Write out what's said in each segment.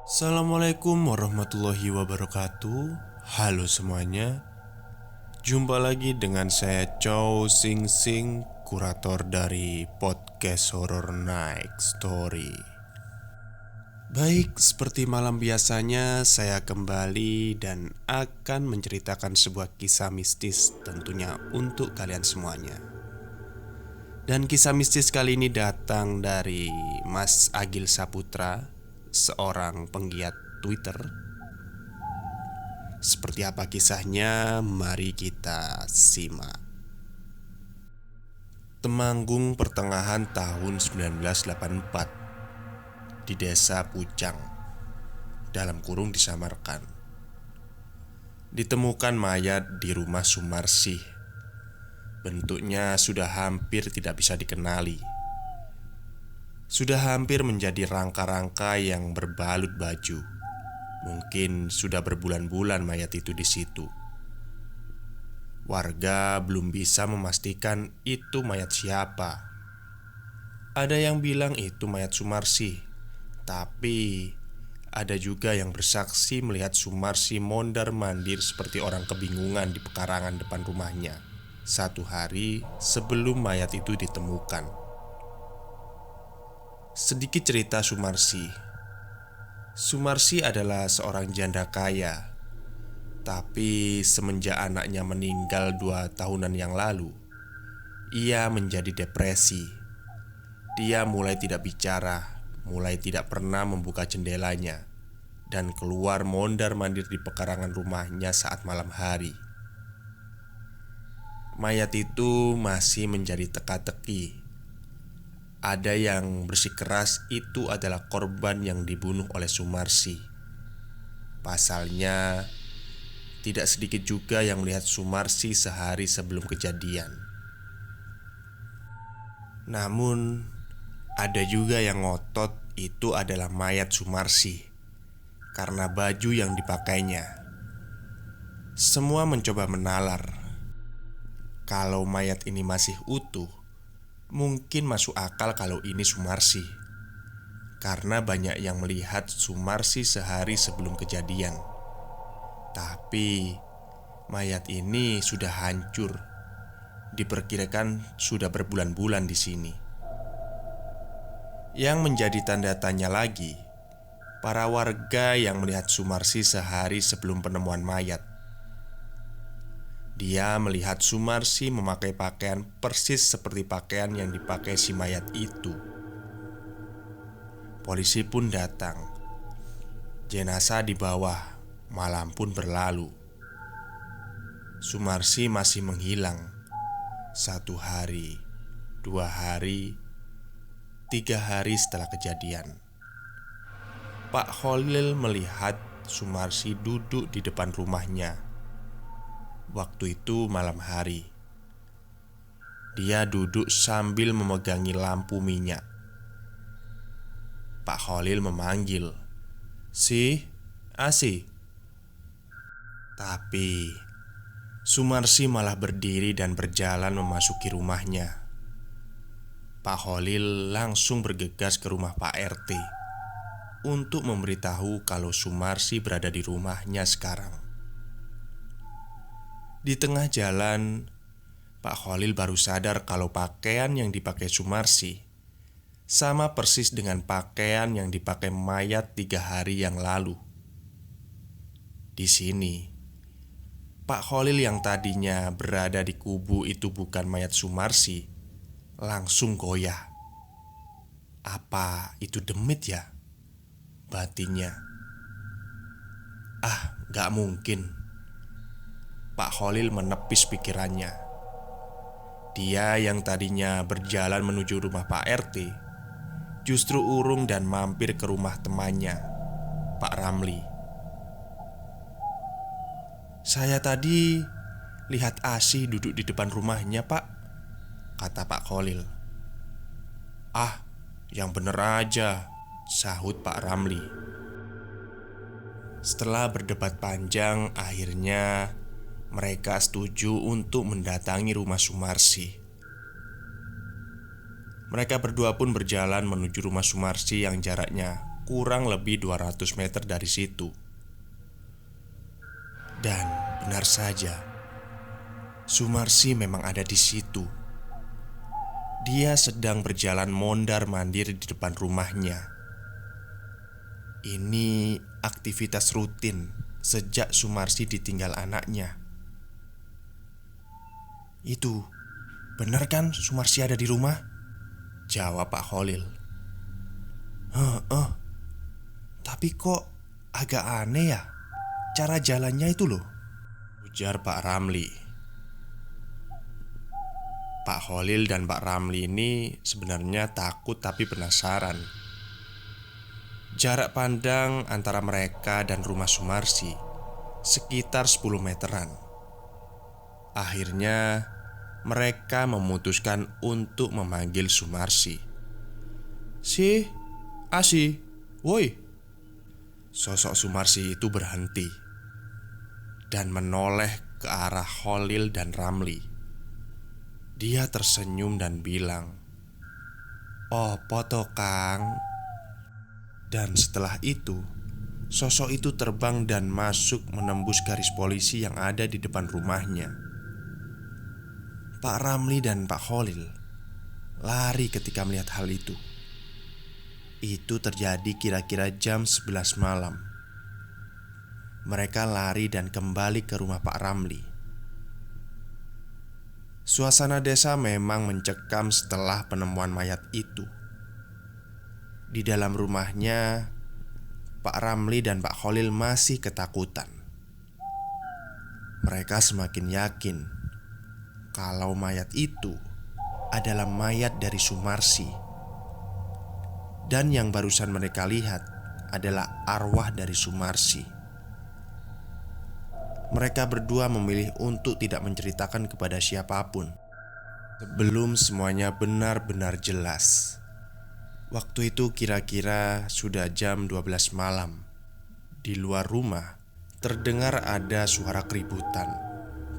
Assalamualaikum warahmatullahi wabarakatuh. Halo semuanya. Jumpa lagi dengan saya Chow Sing Sing, kurator dari podcast Horror Night Story. Baik, seperti malam biasanya saya kembali dan akan menceritakan sebuah kisah mistis tentunya untuk kalian semuanya. Dan kisah mistis kali ini datang dari Mas Agil Saputra, seorang penggiat Twitter. Seperti apa kisahnya? Mari kita simak. Temanggung pertengahan tahun 1984 di desa Pucang, dalam kurung disamarkan, ditemukan mayat di rumah Sumarsih. Bentuknya sudah hampir tidak bisa dikenali. Sudah hampir menjadi rangka-rangka yang berbalut baju. Mungkin sudah berbulan-bulan mayat itu di situ. Warga belum bisa memastikan itu mayat siapa. Ada yang bilang itu mayat Sumarsih, tapi ada juga yang bersaksi melihat Sumarsih mondar-mandir seperti orang kebingungan di pekarangan depan rumahnya satu hari sebelum mayat itu ditemukan. Sedikit cerita Sumarsih. Sumarsih adalah seorang janda kaya. Tapi semenjak anaknya meninggal 2 tahunan yang lalu, ia menjadi depresi. Dia mulai tidak bicara, mulai tidak pernah membuka jendelanya, dan keluar mondar-mandir di pekarangan rumahnya saat malam hari. Mayat itu masih menjadi teka-teki. Ada yang bersikeras itu adalah korban yang dibunuh oleh Sumarsih. Pasalnya, tidak sedikit juga yang melihat Sumarsih sehari sebelum kejadian. Namun, ada juga yang ngotot itu adalah mayat Sumarsih karena baju yang dipakainya. Semua mencoba menalar. Kalau mayat ini masih utuh, mungkin masuk akal kalau ini Sumarsih, karena banyak yang melihat Sumarsih sehari sebelum kejadian. Tapi mayat ini sudah hancur. Diperkirakan sudah berbulan-bulan di sini. Yang menjadi tanda tanya lagi, para warga yang melihat Sumarsih sehari sebelum penemuan mayat. Dia melihat Sumarsih memakai pakaian persis seperti pakaian yang dipakai si mayat itu. Polisi pun datang. Jenazah di bawah. Malam pun berlalu. Sumarsih masih menghilang. 1 hari, 2 hari, 3 hari setelah kejadian. Pak Kholil melihat Sumarsih duduk di depan rumahnya. Waktu itu malam hari. Dia duduk sambil memegangi lampu minyak. Pak Kholil memanggil, "Si, Asi." Tapi Sumarsih malah berdiri dan berjalan memasuki rumahnya. Pak Kholil langsung bergegas ke rumah Pak RT untuk memberitahu kalau Sumarsih berada di rumahnya sekarang. Di tengah jalan, Pak Kholil baru sadar kalau pakaian yang dipakai Sumarsih sama persis dengan pakaian yang dipakai mayat 3 hari yang lalu. Di sini, Pak Kholil yang tadinya berada di kubu itu bukan mayat Sumarsih, langsung goyah. Apa itu demit ya? Batinnya. Gak mungkin. Pak Kholil menepis pikirannya. Dia yang tadinya berjalan menuju rumah Pak RT justru urung dan mampir ke rumah temannya, Pak Ramli. "Saya tadi lihat Asih duduk di depan rumahnya, Pak," kata Pak Kholil. Yang bener aja," sahut Pak Ramli. Setelah berdebat panjang, akhirnya mereka setuju untuk mendatangi rumah Sumarsih. Mereka berdua pun berjalan menuju rumah Sumarsih yang jaraknya kurang lebih 200 meter dari situ. Dan benar saja, Sumarsi memang ada di situ. Dia sedang berjalan mondar-mandir di depan rumahnya. Ini aktivitas rutin sejak Sumarsi ditinggal anaknya. "Itu, benar kan Sumarsi ada di rumah?" jawab Pak Kholil. "Heeh, tapi kok agak aneh ya cara jalannya itu loh," ujar Pak Ramli. Pak Kholil dan Pak Ramli ini sebenarnya takut tapi penasaran. Jarak pandang antara mereka dan rumah Sumarsi sekitar 10 meteran. Akhirnya mereka memutuskan untuk memanggil Sumarsi. "Si, Asi, woi." Sosok Sumarsi itu berhenti dan menoleh ke arah Kholil dan Ramli. Dia tersenyum dan bilang, "Opo to, Kang?" Dan setelah itu, sosok itu terbang dan masuk menembus garis polisi yang ada di depan rumahnya. Pak Ramli dan Pak Kholil lari ketika melihat hal itu. Itu terjadi kira-kira jam 11 malam. Mereka lari dan kembali ke rumah Pak Ramli. Suasana desa memang mencekam setelah penemuan mayat itu. Di dalam rumahnya, Pak Ramli dan Pak Kholil masih ketakutan. Mereka semakin yakin kalau mayat itu adalah mayat dari Sumarsi. Dan yang barusan mereka lihat adalah arwah dari Sumarsi. Mereka berdua memilih untuk tidak menceritakan kepada siapapun sebelum semuanya benar-benar jelas. Waktu itu kira-kira sudah jam 12 malam. Di luar rumah terdengar ada suara keributan.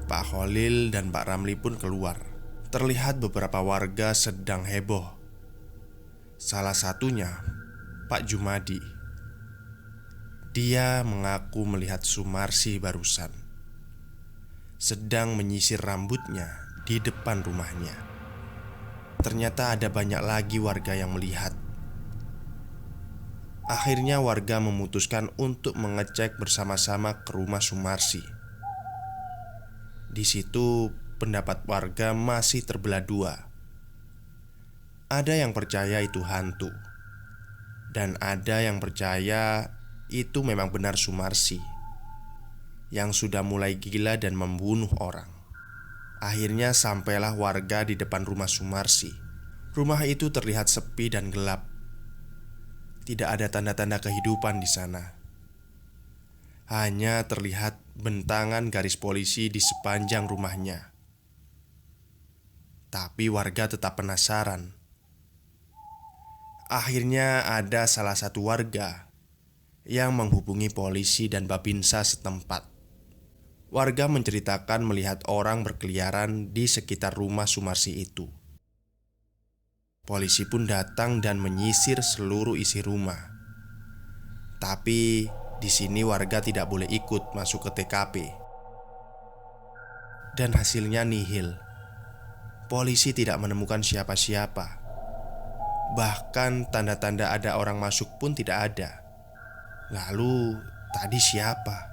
Pak Kholil dan Pak Ramli pun keluar. Terlihat beberapa warga sedang heboh. Salah satunya Pak Jumadi. Dia mengaku melihat Sumarsi barusan sedang menyisir rambutnya di depan rumahnya. Ternyata ada banyak lagi warga yang melihat. Akhirnya warga memutuskan untuk mengecek bersama-sama ke rumah Sumarsi. Di situ pendapat warga masih terbelah dua. Ada yang percaya itu hantu, dan ada yang percaya itu memang benar Sumarsi yang sudah mulai gila dan membunuh orang. Akhirnya sampailah warga di depan rumah Sumarsi. Rumah itu terlihat sepi dan gelap. Tidak ada tanda-tanda kehidupan di sana. Hanya terlihat bentangan garis polisi di sepanjang rumahnya. Tapi warga tetap penasaran. Akhirnya ada salah satu warga yang menghubungi polisi dan Babinsa setempat. Warga menceritakan melihat orang berkeliaran di sekitar rumah Sumarsi itu. Polisi pun datang dan menyisir seluruh isi rumah. Tapi di sini warga tidak boleh ikut masuk ke TKP. Dan hasilnya nihil. Polisi tidak menemukan siapa-siapa. Bahkan tanda-tanda ada orang masuk pun tidak ada. Lalu tadi siapa?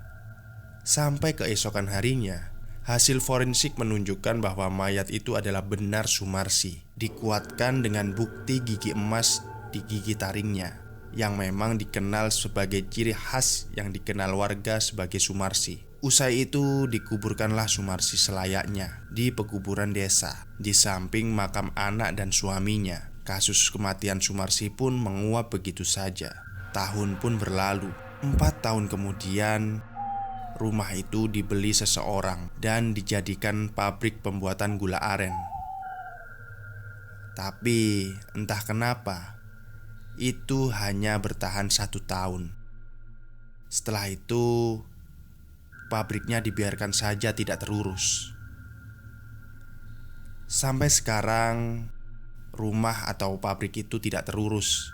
Sampai keesokan harinya, hasil forensik menunjukkan bahwa mayat itu adalah benar Sumarsi. Dikuatkan dengan bukti gigi emas di gigi taringnya, yang memang dikenal sebagai ciri khas yang dikenal warga sebagai Sumarsi. Usai itu dikuburkanlah Sumarsi selayaknya di pekuburan desa, di samping makam anak dan suaminya. Kasus kematian Sumarsi pun menguap begitu saja. Tahun pun berlalu. 4 tahun kemudian, rumah itu dibeli seseorang dan dijadikan pabrik pembuatan gula aren. Tapi entah kenapa, itu hanya bertahan 1 tahun. Setelah itu, pabriknya dibiarkan saja tidak terurus. Sampai sekarang, rumah atau pabrik itu tidak terurus.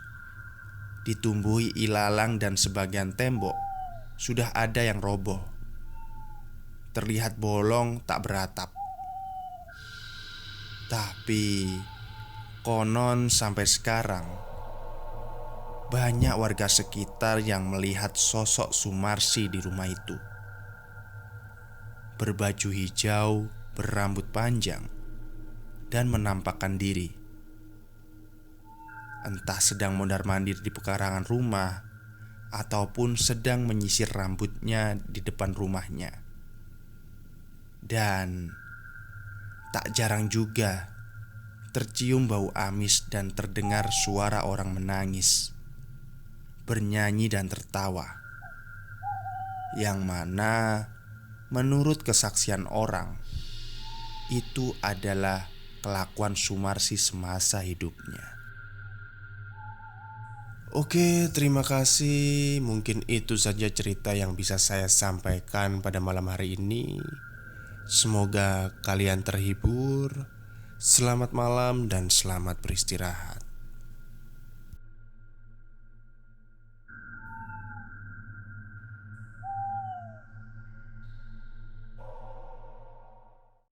ditumbuhi ilalang dan sebagian tembok sudah ada yang roboh. Terlihat bolong tak beratap. Tapi konon sampai sekarang banyak warga sekitar yang melihat sosok Sumarsi di rumah itu. Berbaju hijau, berambut panjang, dan menampakkan diri. Entah sedang mondar-mandir di pekarangan rumah ataupun sedang menyisir rambutnya di depan rumahnya. Dan tak jarang juga tercium bau amis dan terdengar suara orang menangis, bernyanyi dan tertawa. Yang mana menurut kesaksian orang itu adalah kelakuan Sumarsi semasa hidupnya. Oke, terima kasih. Mungkin itu saja cerita yang bisa saya sampaikan pada malam hari ini. Semoga kalian terhibur. Selamat malam dan selamat beristirahat.